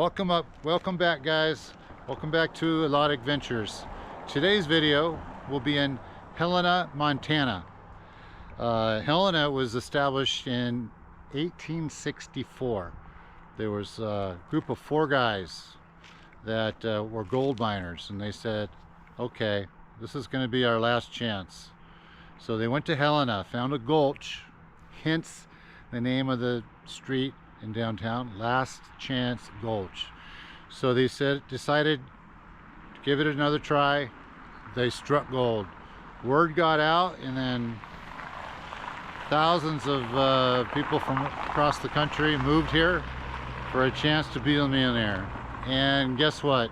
Welcome back, guys. Welcome back to A Lot Adventures. Today's video will be in Helena, Montana. Helena was established in 1864. There was a group of 4 guys that were gold miners, and they said, okay, this is going to be our last chance. So they went to Helena, found a gulch, hence the name of the street in downtown, Last Chance Gulch. So they decided to give it another try. They struck gold. Word got out, and then thousands of people from across the country moved here for a chance to be a millionaire. And guess what?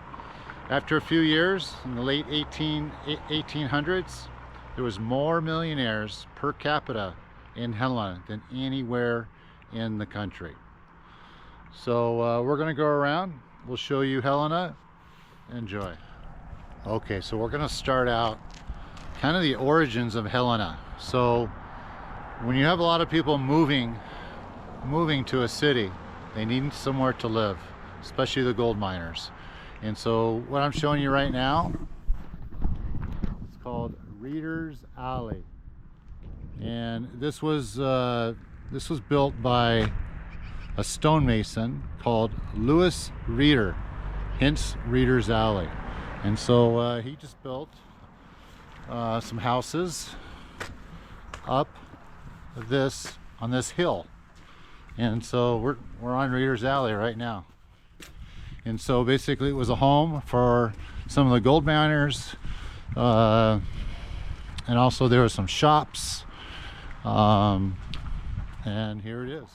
After a few years, in the late 1800s, there was more millionaires per capita in Helena than anywhere in the country. So we're going to go around. We'll show you Helena. Enjoy. Okay, so we're going to start out kind of the origins of Helena. So when you have a lot of people moving to a city, they need somewhere to live, especially the gold miners. And so what I'm showing you right now, it's called Reeder's Alley. And this was built by a stonemason called Lewis Reeder, hence Reeder's Alley. And so he just built some houses up on this hill. And so we're on Reeder's Alley right now. And so basically it was a home for some of the gold miners, and also there were some shops, and here it is.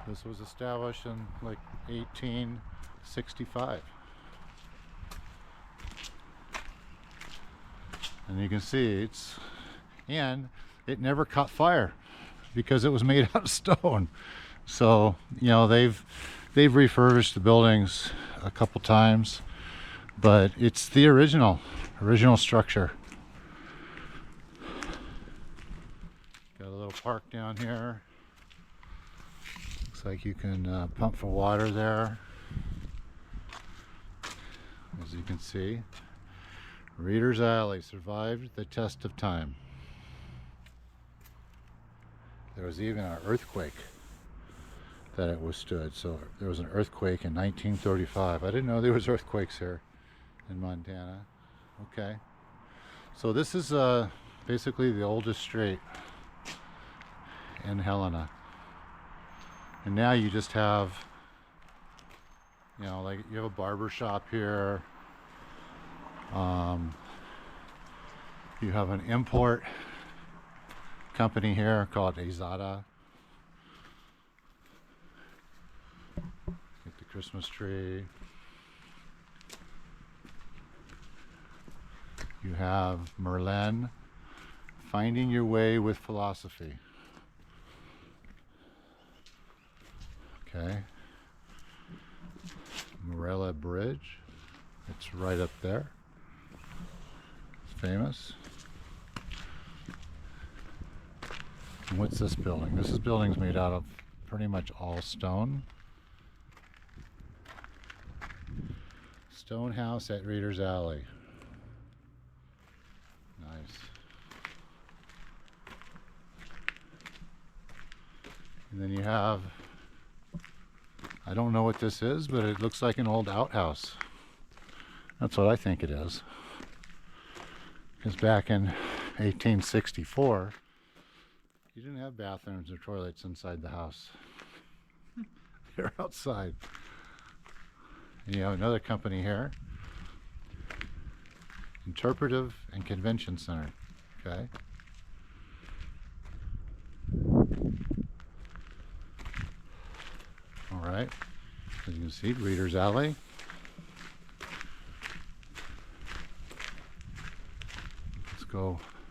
This was established in like 1865. And you can see it never caught fire because it was made out of stone. So, you know, they've refurbished the buildings a couple times, but it's the original structure. Got a little park down here. Looks like you can pump for water there. As you can see, Reeder's Alley survived the test of time. There was even an earthquake that it withstood. So there was an earthquake in 1935. I didn't know there was earthquakes here in Montana. Okay, so this is basically the oldest street in Helena. And now you just have, you know, like you have a barber shop here. You have an import company here called Azada. Get the Christmas tree. You have Merlin, Finding Your Way with Philosophy. Okay. Morella Bridge. It's right up there. It's famous. And what's this building? This building's made out of pretty much all stone. Stone house at Reeder's Alley. Nice. And then you have, I don't know what this is, but it looks like an old outhouse. That's what I think it is. Because back in 1864, you didn't have bathrooms or toilets inside the house. They're outside. And you have another company here, Interpretive and Convention Center. Okay. All right. As you can see, Reeder's Alley.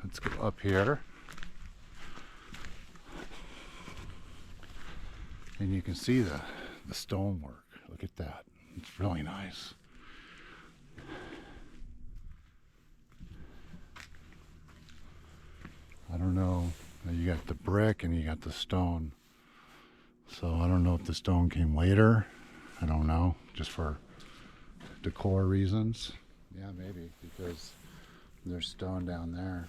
Let's go up here. And you can see the stonework. Look at that. It's really nice. I don't know. You got the brick and you got the stone. So I don't know if the stone came later. I don't know, just for decor reasons. Yeah, maybe, because there's stone down there.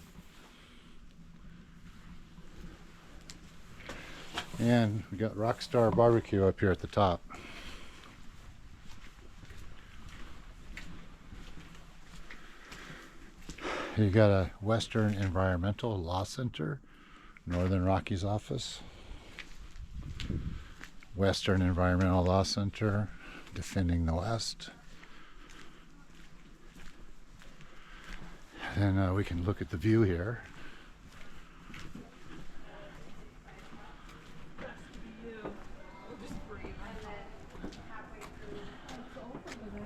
And we got Rockstar Barbecue up here at the top. You got a Western Environmental Law Center, Northern Rockies office. Western Environmental Law Center, defending the West. And we can look at the view here.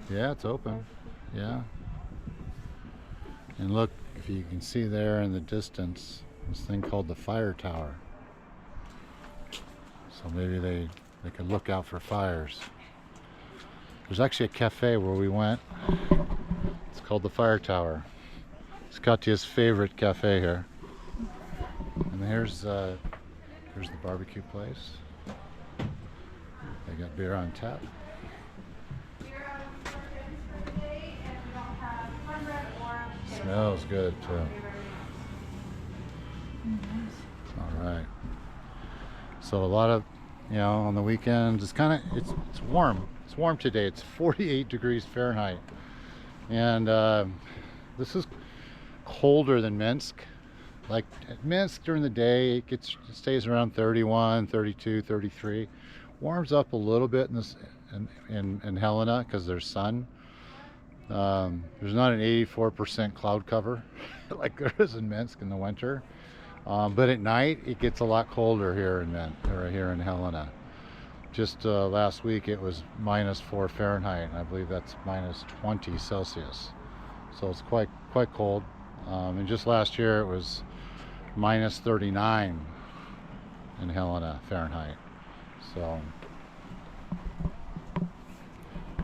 Yeah, it's open. Yeah. And look, if you can see there in the distance, this thing called the fire tower. So maybe they could look out for fires. There's actually a cafe where we went. It's called the Fire Tower. It's Katya's favorite cafe here. And here's the barbecue place. They got beer on tap. Smells good too. All right. So a lot of, on the weekends, it's warm. It's warm today. It's 48 degrees Fahrenheit. And this is colder than Minsk. Like at Minsk during the day, it stays around 31, 32, 33. Warms up a little bit in Helena because there's sun. There's not an 84% cloud cover like there is in Minsk in the winter. But at night it gets a lot colder here in Helena. Just last week it was -4 Fahrenheit, and I believe that's -20 Celsius. So it's quite cold. And just last year it was -39 in Helena Fahrenheit. So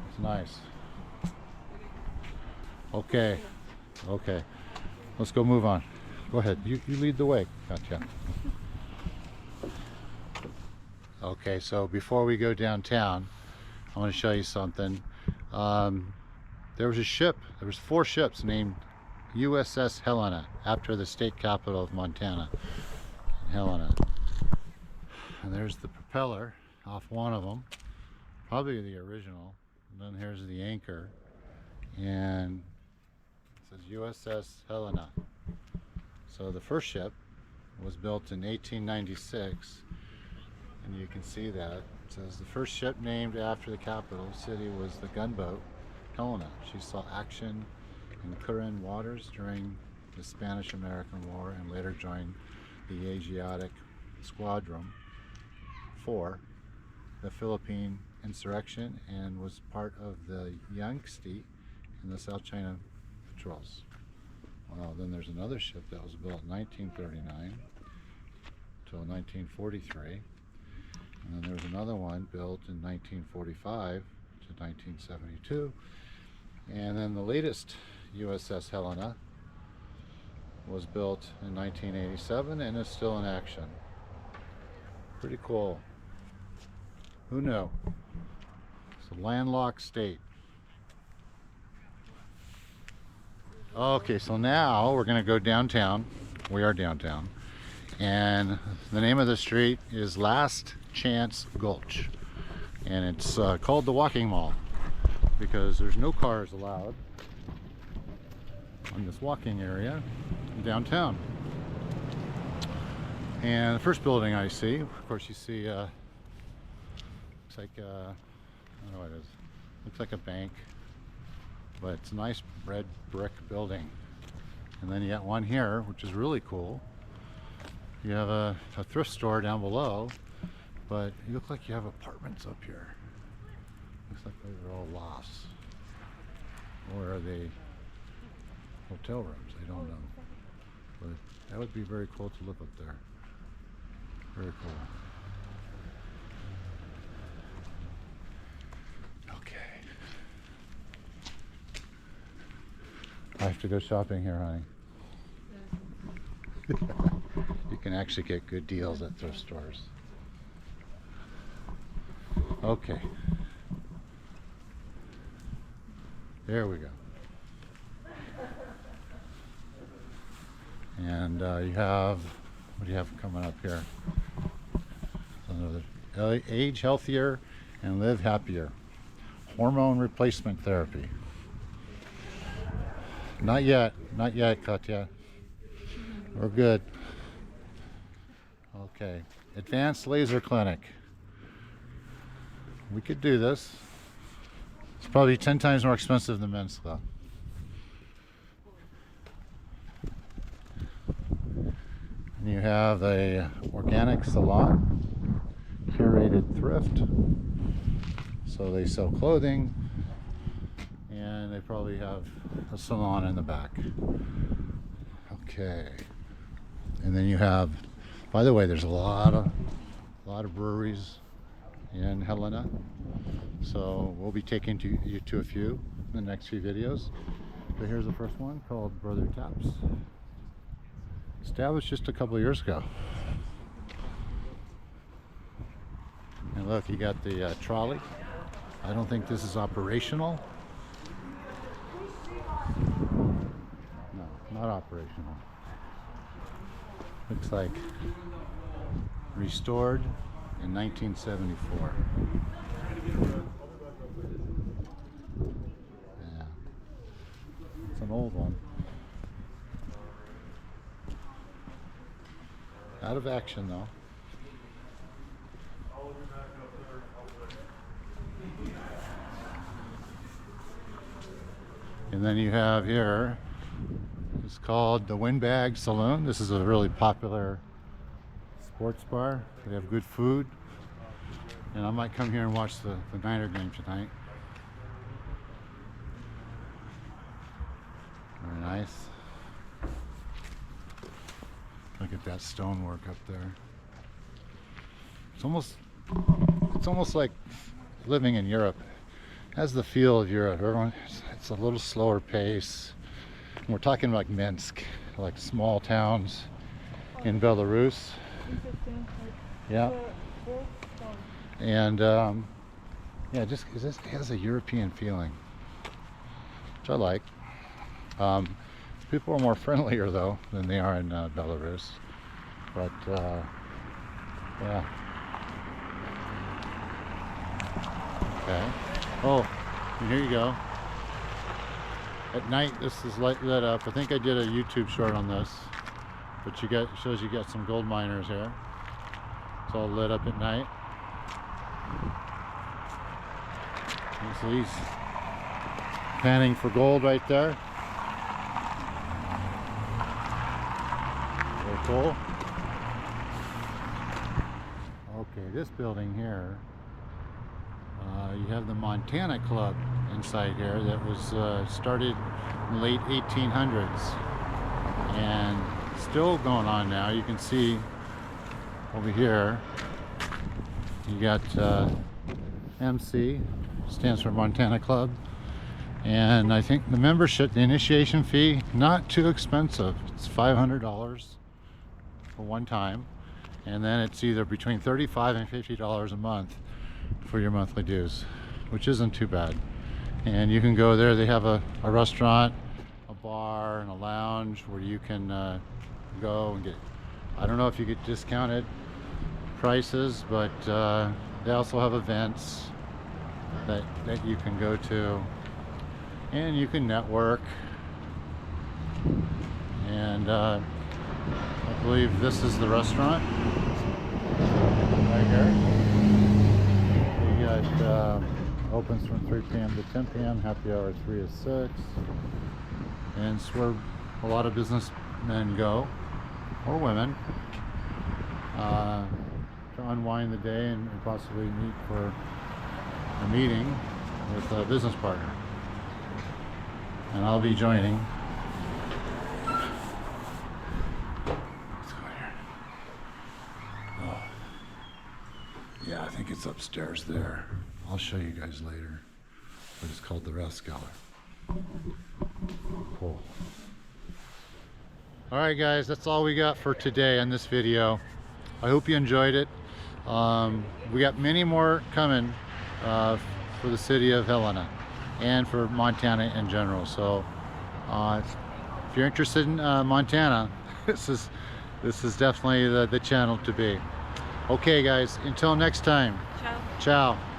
it's nice. Okay, let's go move on. Go ahead, you lead the way, Katya. Okay, so before we go downtown, I want to show you something. There was a ship, there was 4 ships named USS Helena, after the state capital of Montana, Helena. And there's the propeller off one of them, probably the original. And then here's the anchor, and it says USS Helena. So the first ship was built in 1896, and you can see that. It says the first ship named after the capital city was the gunboat Helena. She saw action in Karen waters during the Spanish-American War and later joined the Asiatic Squadron 4, the Philippine insurrection, and was part of the Yangtze and the South China patrols. Well, then there's another ship that was built in 1939 till 1943, and then there's another one built in 1945 to 1972, and then the latest USS Helena was built in 1987 and is still in action. Pretty cool. Who knew? It's a landlocked state. Okay, so now we're going to go downtown. We are downtown. And the name of the street is Last Chance Gulch. And it's called the Walking Mall because there's no cars allowed on this walking area downtown. And the first building I see, of course, you see, looks like, I don't know what it is. Looks like a bank, but it's a nice red brick building. And then you got one here, which is really cool. You have a thrift store down below, but you look like you have apartments up here. Looks like those are all lofts. Or are they hotel rooms? I don't know. But that would be very cool to live up there. Very cool. Okay. I have to go shopping here, honey. You can actually get good deals at thrift stores. Okay. There we go. And you have, what do you have coming up here? Another, age healthier and live happier. Hormone replacement therapy. Not yet, Katya. We're good. Okay, advanced laser clinic. We could do this. It's probably 10 times more expensive than men's though. And you have a organic salon, curated thrift. So they sell clothing, and they probably have a salon in the back. Okay. And then you have, by the way, there's a lot of breweries in Helena. So we'll be taking you to a few in the next few videos. But here's the first one called Brother Taps. Established just a couple of years ago. And look, you got the trolley. I don't think this is operational. No, not operational. Looks like restored in 1974. Yeah, it's an old one. Out of action though. And then you have here, it's called the Windbag Saloon. This is a really popular sports bar. They have good food. And I might come here and watch the Niner game tonight. Very nice. Look at that stonework up there. It's almost like living in Europe. It has the feel of Europe. It's a little slower pace. And we're talking like Minsk, like small towns in Belarus. Interesting. Yeah. And yeah, it has a European feeling, which I like. People are more friendlier though than they are in Belarus. But yeah. Okay. Oh, and here you go. At night, this is lit up. I think I did a YouTube short on this, but shows you got some gold miners here. It's all lit up at night. And so he's panning for gold right there. Very cool. Okay, this building here. You have the Montana Club inside here that was started in the late 1800s and still going on now. You can see over here you got MC, stands for Montana Club, and I think the membership, the initiation fee, not too expensive. It's $500 for one time, and then it's either between $35 and $50 a month for your monthly dues, which isn't too bad. And you can go there. They have a restaurant, a bar, and a lounge where you can go and get, I don't know if you get discounted prices, but they also have events that you can go to, and you can network. And I believe this is the restaurant right here. Opens from 3 p.m. to 10 p.m. Happy hour 3 to 6. And it's where a lot of businessmen go, or women, to unwind the day and possibly meet for a meeting with a business partner. And I'll be joining. Let's go here. Oh. Yeah, I think it's upstairs there. I'll show you guys later. But it's called the Rathskeller. Cool. Alright guys, that's all we got for today on this video. I hope you enjoyed it. We got many more coming for the city of Helena. and for Montana in general. So if you're interested in Montana, this is definitely the channel to be. Okay guys, until next time. Ciao. Ciao.